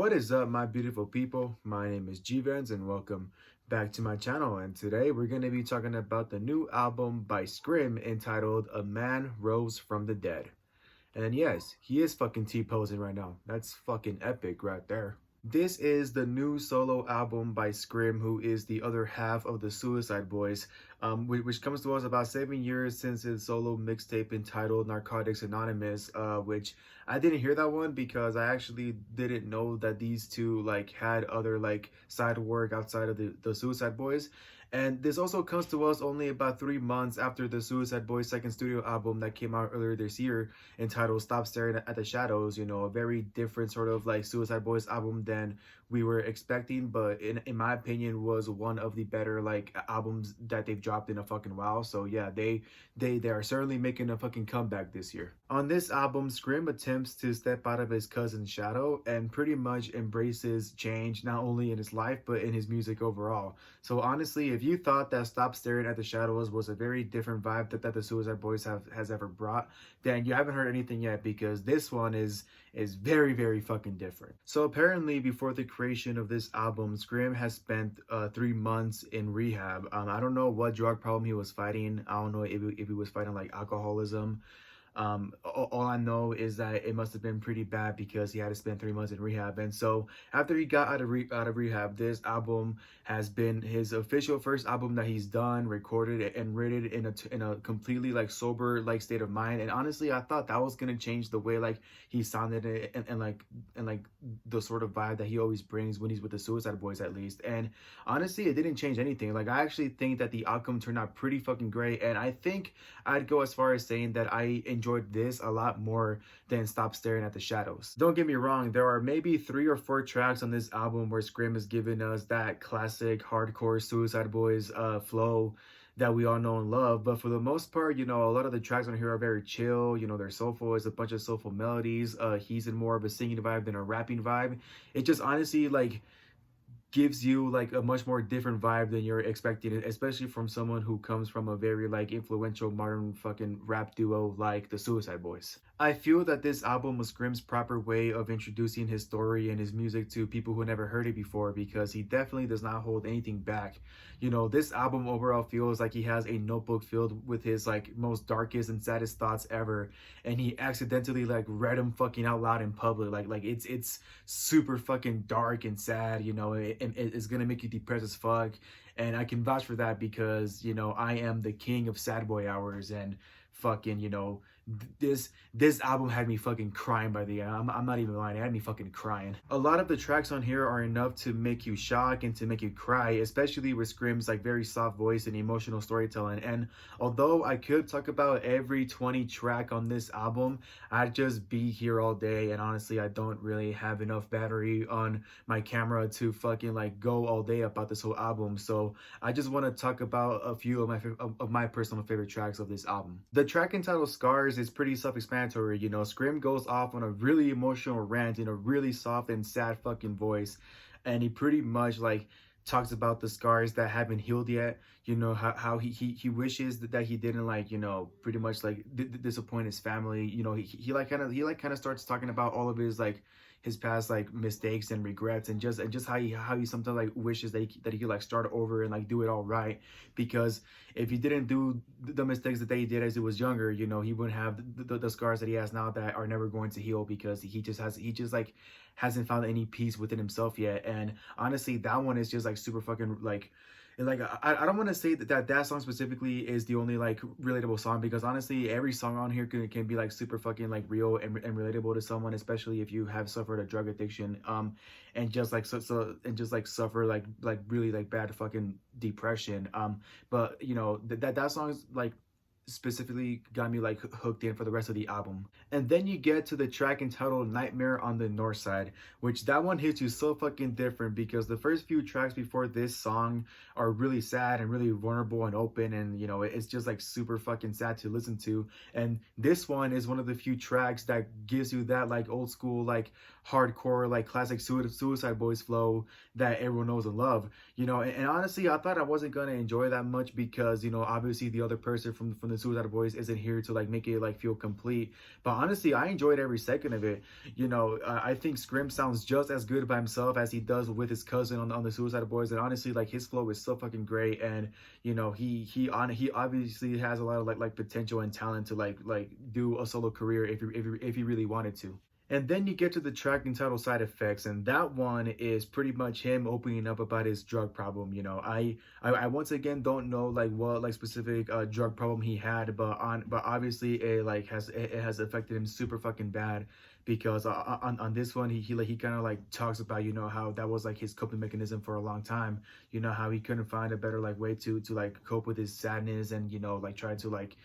What is up, my beautiful people? My name is G-Vans and welcome back to my channel. And today we're going to be talking about the new album by Scrim entitled A Man Rose from the Dead. And yes, he is fucking T-posing right now. That's fucking epic right there. This is the new solo album by Scrim, who is the other half of the Suicide Boys, which comes to us about 7 years since his solo mixtape entitled Narcotics Anonymous, which I didn't hear that one because I actually didn't know that these two like had other like side work outside of the Suicide Boys. And this also comes to us only about 3 months after the Suicide Boys second studio album that came out earlier this year entitled Stop Staring at the Shadows. You know, a very different sort of like Suicide Boys album than we were expecting, but in my opinion was one of the better like albums that they've dropped in a fucking while. So yeah, they are certainly making a fucking comeback this year. On this album, Scrim attempts to step out of his cousin's shadow and pretty much embraces change not only in his life but in his music overall. So honestly, if you thought that Stop Staring at the Shadows was a very different vibe that the Suicide Boys has ever brought, then you haven't heard anything yet, because this one is very fucking different. So apparently before the creation of this album, Scrim has spent 3 months in rehab. I don't know what drug problem he was fighting. I don't know if he was fighting like alcoholism. All I know is that it must have been pretty bad because he had to spend 3 months in rehab. And so after he got out of rehab, this album has been his official first album that he's done, recorded, and written in a completely like sober like state of mind. And honestly, I thought that was gonna change the way like he sounded and like the sort of vibe that he always brings when he's with the Suicide Boys, at least. And honestly, it didn't change anything. Like, I actually think that the outcome turned out pretty fucking great, and I think I'd go as far as saying that I enjoyed this a lot more than Stop Staring at the Shadows. Don't get me wrong, there are maybe 3 or 4 tracks on this album where Scrim has given us that classic hardcore Suicide Boys flow that we all know and love, but for the most part, you know, a lot of the tracks on here are very chill. You know, they're soulful. It's a bunch of soulful melodies. He's in more of a singing vibe than a rapping vibe. It just honestly like gives you like a much more different vibe than you're expecting, especially from someone who comes from a very like influential modern fucking rap duo like the Suicide Boys. I feel that this album was Scrim's proper way of introducing his story and his music to people who never heard it before, because he definitely does not hold anything back. You know, this album overall feels like he has a notebook filled with his like most darkest and saddest thoughts ever, and he accidentally like read them fucking out loud in public. Like it's super fucking dark and sad, you know. It's gonna make you depressed as fuck, and I can vouch for that because, you know, I am the king of sad boy hours, and fucking, you know, this album had me fucking crying by the end. I'm not even lying, it had me fucking crying. A lot of the tracks on here are enough to make you shock and to make you cry, especially with Scrim's like very soft voice and emotional storytelling. And although I could talk about every 20 track on this album, I'd just be here all day, and honestly I don't really have enough battery on my camera to fucking like go all day about this whole album. So I just want to talk about a few of my personal favorite tracks of this album. The track entitled Scars is pretty self-explanatory. You know, Scrim goes off on a really emotional rant in a really soft and sad fucking voice, and he pretty much like talks about the scars that haven't healed yet. You know, how he wishes that he didn't like, you know, pretty much like disappoint his family. You know, he kind of starts talking about all of his like his past like mistakes and regrets, and just how he sometimes like wishes that he could like start over and like do it all right, because if he didn't do the mistakes that he did as he was younger, you know, he wouldn't have the scars that he has now that are never going to heal, because he just like hasn't found any peace within himself yet. And honestly, that one is just like super fucking like, and like I don't want to say that song specifically is the only like relatable song, because honestly every song on here can be like super fucking like real and relatable to someone, especially if you have suffered a drug addiction and just like just like suffer like really like bad fucking depression. But you know, that song is like specifically got me like hooked in for the rest of the album. And then you get to the track entitled Nightmare on the North Side, which that one hits you so fucking different, because the first few tracks before this song are really sad and really vulnerable and open, and you know, it's just like super fucking sad to listen to. And this one is one of the few tracks that gives you that like old school like hardcore like classic Suicide Boys flow that everyone knows and love, you know. And honestly, I thought I wasn't gonna enjoy that much because, you know, obviously the other person from the the Suicide Boys isn't here to like make it like feel complete. But honestly, I enjoyed every second of it. I think Scrim sounds just as good by himself as he does with his cousin on the Suicide Boys, and honestly, like his flow is so fucking great. And he obviously has a lot of like potential and talent to like do a solo career if he really wanted to. And then you get to the track entitled Side Effects, and that one is pretty much him opening up about his drug problem. I once again don't know like what like specific drug problem he had, but obviously it has affected him super fucking bad, because on this one he kind of like talks about how that was like his coping mechanism for a long time. How he couldn't find a better like way to like cope with his sadness, and like try to like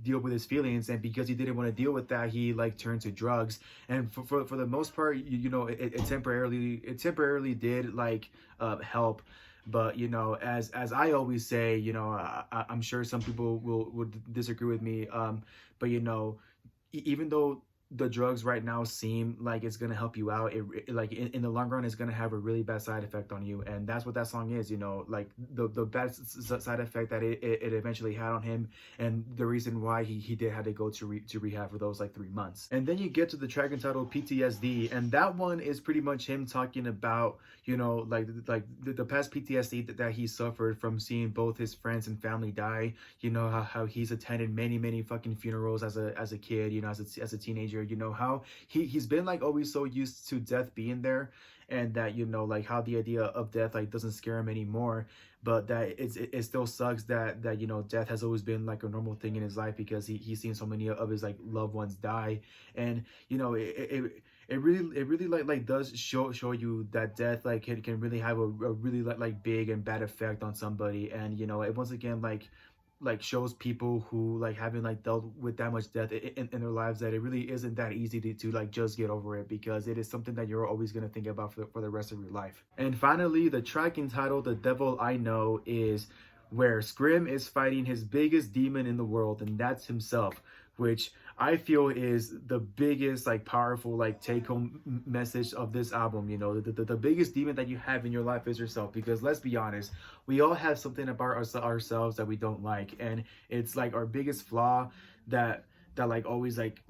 deal with his feelings, and because he didn't want to deal with that, he like turned to drugs. And for the most part, it temporarily did like help. But as I always say, I'm sure some people will disagree with me, but even though the drugs right now seem like it's gonna help you out, like in the long run it's gonna have a really bad side effect on you. And that's what that song is, like the bad side effect that it eventually had on him, and the reason why he did have to go to rehab for those like 3 months. And then you get to the track entitled PTSD, and that one is pretty much him talking about like the past PTSD that he suffered from seeing both his friends and family die. How he's attended many fucking funerals as a kid, as a teenager. How he's been like always so used to death being there, and that like how the idea of death like doesn't scare him anymore. But that it still sucks that death has always been like a normal thing in his life, because he's seen so many of his like loved ones die. And it really like does show you that death like can really have a really like big and bad effect on somebody. And it once again like shows people who like haven't like dealt with that much death in their lives, that it really isn't that easy to like just get over it, because it is something that you're always going to think about for the rest of your life. And finally, the track entitled The Devil I Know is where Scrim is fighting his biggest demon in the world, and that's himself, which I feel is the biggest like powerful like take home message of this album. The biggest demon that you have in your life is yourself, because let's be honest, we all have something about ourselves that we don't like, and it's like our biggest flaw that like always like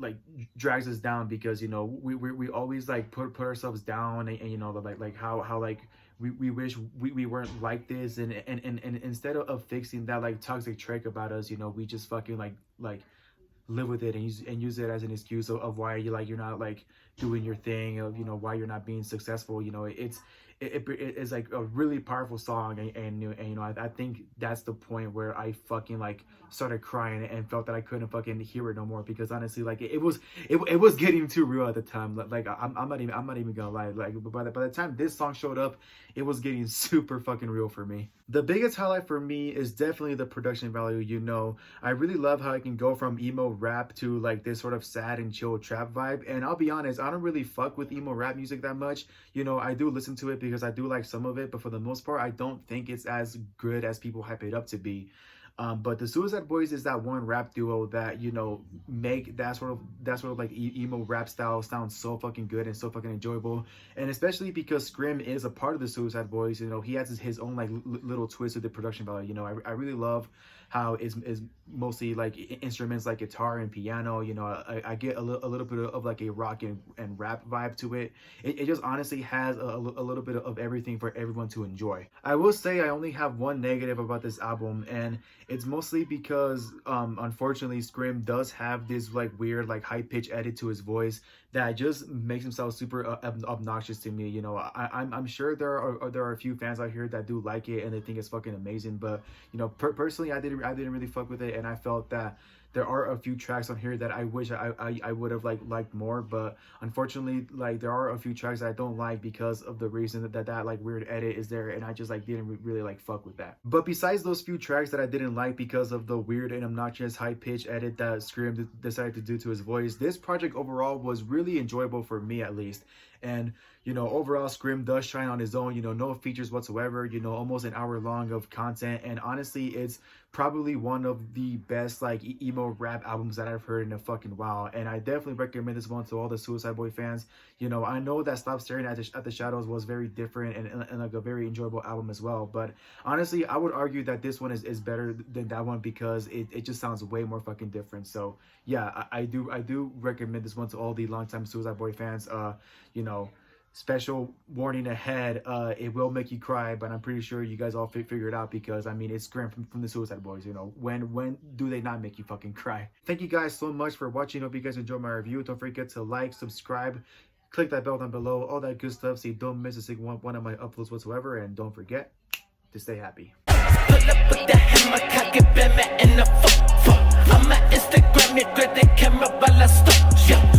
drags us down, because we always like put ourselves down, and like how like we wish we weren't like this, and instead of fixing that like toxic trait about us, we just fucking like live with it and use it as an excuse of why you're not like doing your thing, of why you're not being successful. It's like a really powerful song, and I think that's the point where I fucking like started crying and felt that I couldn't fucking hear it no more, because honestly like it was getting too real at the time. Like I'm not even gonna lie, like by the time this song showed up, it was getting super fucking real for me. The biggest highlight for me is definitely the production value. I really love how it can go from emo rap to like this sort of sad and chill trap vibe. And I'll be honest, I don't really fuck with emo rap music that much. I do listen to it because I do like some of it, but for the most part, I don't think it's as good as people hype it up to be. But the Suicide Boys is that one rap duo that make that sort of like emo rap style sound so fucking good and so fucking enjoyable. And especially because Scrim is a part of the Suicide Boys, he has his own like little twist with the production value. I really love how it's mostly like instruments like guitar and piano. I get a little bit of like a rock and rap vibe to it. It just honestly has a little bit of everything for everyone to enjoy. I will say I only have one negative about this album, and it's mostly because unfortunately Scrim does have this like weird like high pitch edit to his voice that just makes him sound super obnoxious to me. I'm sure there are a few fans out here that do like it and they think it's fucking amazing, but personally I didn't really fuck with it, and I felt that there are a few tracks on here that I wish I would have liked more. But unfortunately, like there are a few tracks that I don't like because of the reason that like weird edit is there, and I just like didn't really like fuck with that. But besides those few tracks that I didn't like because of the weird and obnoxious high pitch edit that Scrim decided to do to his voice, this project overall was really enjoyable for me, at least. And overall Scrim does shine on his own. No features whatsoever, almost an hour long of content, and honestly it's probably one of the best like emo emo rap albums that I've heard in a fucking while, and I definitely recommend this one to all the Suicide Boy fans. You know, I know that Stop Staring at the Shadows was very different and like a very enjoyable album as well, but honestly, I would argue that this one is better than that one because it just sounds way more fucking different. So yeah, I do recommend this one to all the longtime Suicide Boy fans. You know, special warning ahead, it will make you cry, but I'm pretty sure you guys all figure it out because I mean it's Scrim from the Suicide Boys. You know, when do they not make you fucking cry? Thank you guys so much for watching. Hope you guys enjoyed my review. Don't forget to like, subscribe, click that bell down below, all that good stuff so you don't miss a single one of my uploads whatsoever, and don't forget to stay happy. Pull up with the hammer, cock it, bam, in the fuck. I'ma Instagram it, grab the camera while I stop. Yeah.